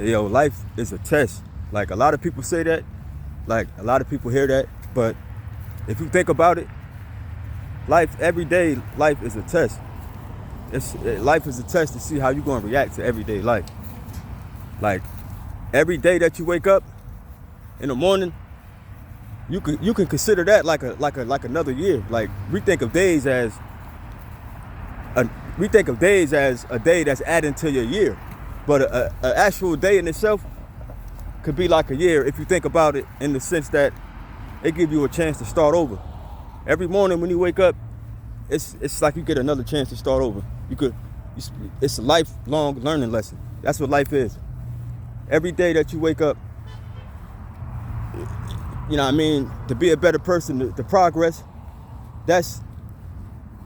Yo, life is a test. Like a lot of people say that, like a lot of people hear that, but if you think about it, every day, life is a test. Life is a test to see how you're gonna react to everyday life. Like every day that you wake up in the morning, you can consider that like another year. Like we think of days as a day that's adding to your year, but an actual day in itself could be like a year if you think about it in the sense that it gives you a chance to start over. Every morning when you wake up, it's like you get another chance to start over. It's a lifelong learning lesson. That's what life is. Every day that you wake up, you know what I mean, to be a better person, to progress, that's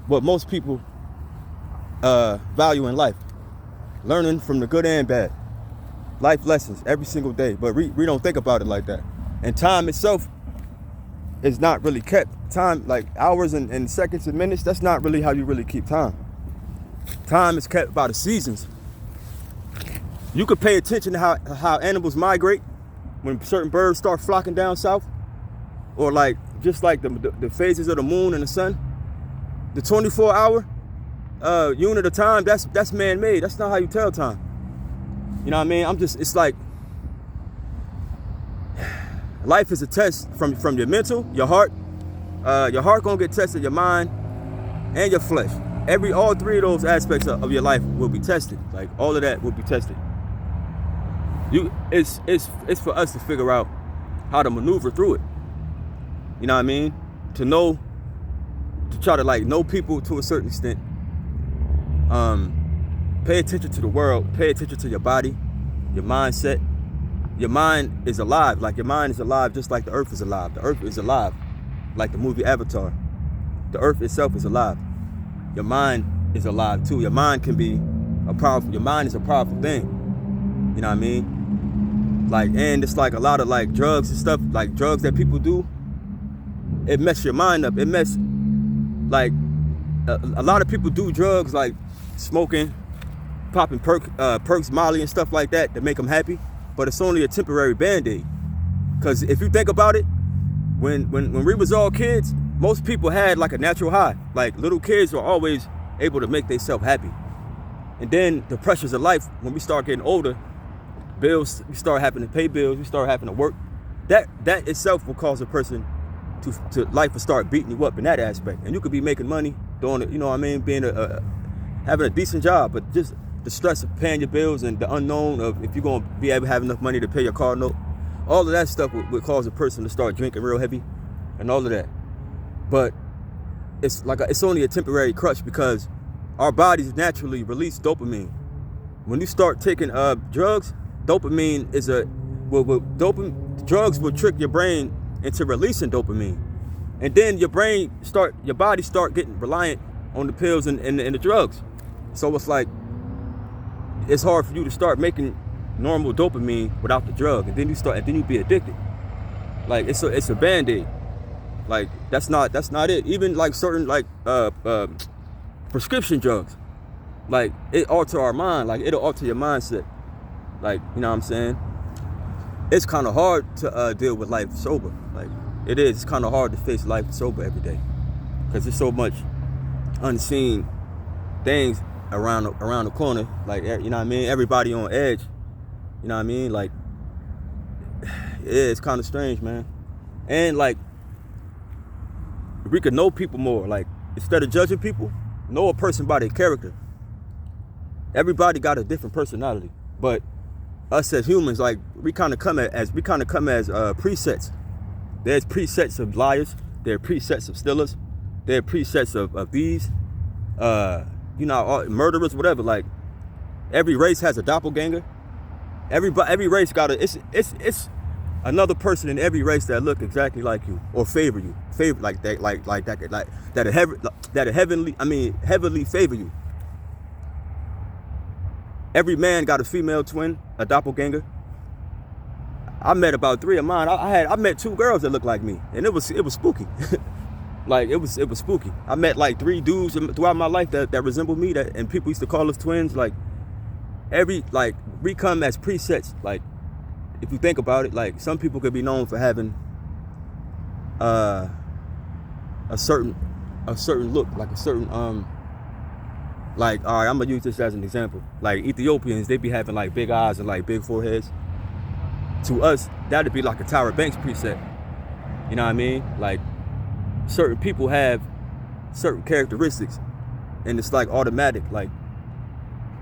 what most people value in life. Learning from the good and bad. Life lessons every single day, but we don't think about it like that. And time itself is not really kept. Time, like hours and seconds and minutes, that's not really how you really keep time. Time is kept by the seasons. You could pay attention to how animals migrate when certain birds start flocking down south, or like just like the phases of the moon and the sun. The 24-hour unit of time, that's man-made. That's not how you tell time. You know what I mean? It's like life is a test from your mental, your heart. Your heart gonna get tested, your mind, and your flesh. All three of those aspects of your life will be tested. Like all of that will be tested. It's for us to figure out how to maneuver through it. You know what I mean? To try to like know people to a certain extent. Pay attention to the world. Pay attention to your body, your mindset. Your mind is alive. Like your mind is alive just like the earth is alive. The earth is alive like the movie Avatar. The earth itself is alive. Your mind is alive too. Your mind your mind is a powerful thing. You know what I mean? Like, and it's like a lot of like drugs and stuff, like drugs that people do, it messes your mind up. It messes, like, a lot of people do drugs like smoking, popping perks, Molly and stuff like that make them happy, but it's only a temporary band-aid. Because if you think about it, when we was all kids, most people had like a natural high. Like little kids were always able to make themselves happy. And then the pressures of life, when we start getting older, bills, we start having to pay bills, we start having to work. That itself will cause a person to life will start beating you up in that aspect. And you could be making money, doing it, you know what I mean, being having a decent job, but just the stress of paying your bills and the unknown of if you're gonna be able to have enough money to pay your car note, all of that stuff would cause a person to start drinking real heavy and all of that. But it's only a temporary crutch because our bodies naturally release dopamine. When you start taking drugs, dopamine is drugs will trick your brain into releasing dopamine. And then your body start getting reliant on the pills and the drugs. So it's like, it's hard for you to start making normal dopamine without the drug. And then you be addicted. Like it's a band-aid. Like that's not it. Even like certain like prescription drugs, like it alter our mind. Like it'll alter your mindset. Like, you know what I'm saying? It's kind of hard to deal with life sober. Like it is. It's kind of hard to face life sober every day because there's so much unseen things around the corner. Like, you know what I mean? Everybody on edge. You know what I mean? Like, yeah, it's kind of strange, man. And like, we could know people more. Like, instead of judging people, know a person by their character. Everybody got a different personality, but us as humans, like, we kind of come as presets. There's presets of liars. There are presets of stealers. There are presets of thieves. Murderers, whatever. Like, every race has a doppelganger. Every race got it's another person in every race that look exactly like you or favor you, heavily favor you. Every man got a female twin, a doppelganger. I met about 3 of mine. I met 2 girls that looked like me, and it was spooky. Like it was spooky. I met like 3 dudes throughout my life that resembled me, and people used to call us twins. Like we come as presets. Like, if you think about it, like some people could be known for having a certain look, like a certain like, all right, I'm gonna use this as an example. Like Ethiopians, they be having like big eyes and like big foreheads. To us, that'd be like a Tyra Banks preset. You know what I mean? Like, certain people have certain characteristics, and it's like automatic. Like,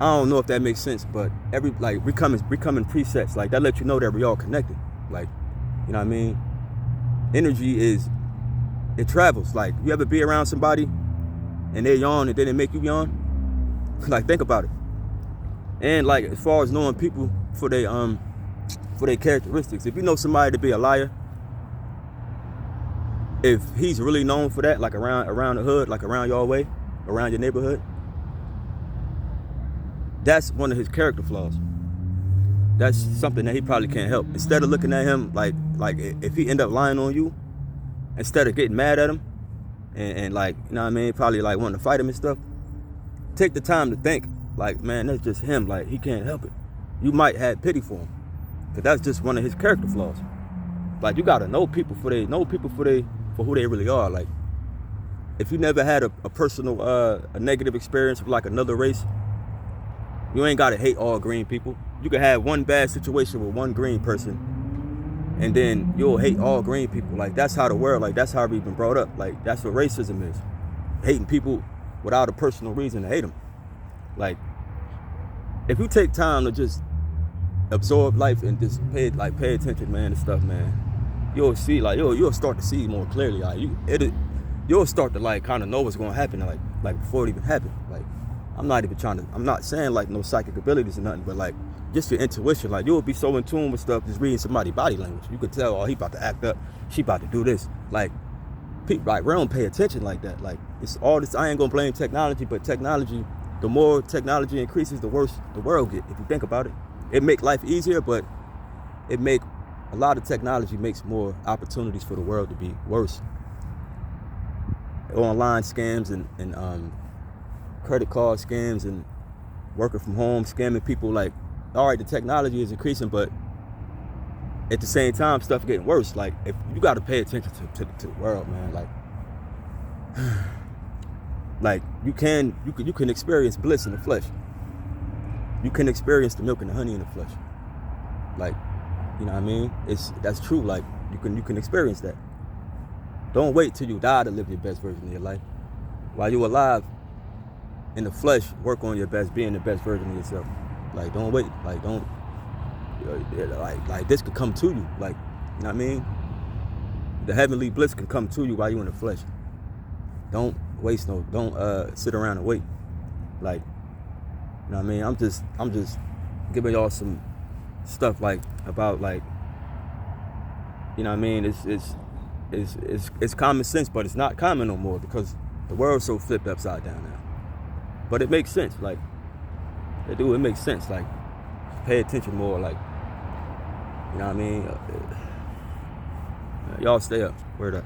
I don't know if that makes sense, but we coming presets. Like, that lets you know that we all connected. Like, you know what I mean? Energy it travels. Like, you ever be around somebody and they yawn and then it make you yawn? Like, think about it. And like, as far as knowing people for their characteristics, if you know somebody to be a liar, if he's really known for that, like around the hood, like around your way, around your neighborhood, that's one of his character flaws. That's something that he probably can't help. Instead of looking at him like if he end up lying on you, instead of getting mad at him and like, you know what I mean, probably like wanting to fight him and stuff, take the time to think, like, man, that's just him. Like, he can't help it. You might have pity for him, because that's just one of his character flaws. Like, you gotta know people for who they really are. Like, if you never had a personal a negative experience with like another race, you ain't gotta hate all green people. You can have one bad situation with one green person, and then you'll hate all green people. Like, that's how the world, like, that's how we've been brought up. Like, that's what racism is. Hating people without a personal reason to hate them. Like, if you take time to just absorb life and just pay attention, man, to stuff, man, you'll see, like, you'll start to see more clearly. Like, you'll start to like kind of know what's gonna happen, like before it even happened. Like, I'm not saying like no psychic abilities or nothing, but like just your intuition. Like, you'll be so in tune with stuff just reading somebody's body language. You could tell, oh, he about to act up, she about to do this. Like, people, like, we don't pay attention like that. Like, it's all this. I ain't gonna blame technology, but technology, the more technology increases, the worse the world get. If you think about it, it make life easier, but a lot of technology makes more opportunities for the world to be worse. Online scams and credit card scams and working from home, scamming people. Like, all right, the technology is increasing, but at the same time, stuff getting worse. Like, if you got to pay attention to the world, man. Like you can experience bliss in the flesh. You can experience the milk and the honey in the flesh. Like, you know what I mean? That's true. Like, you can experience that. Don't wait till you die to live your best version of your life. While you're alive in the flesh, work on being the best version of yourself. Like, don't wait. Like, don't. Like this could come to you. Like, you know what I mean? The heavenly bliss can come to you while you're in the flesh. Don't waste don't sit around and wait. Like, you know what I mean? I'm just giving y'all some stuff like about, like, you know what I mean? It's common sense, but it's not common no more because the world's so flipped upside down now. But it makes sense. Like, it makes sense. Like, pay attention more. Like, you know what I mean? Y'all stay up. Word up.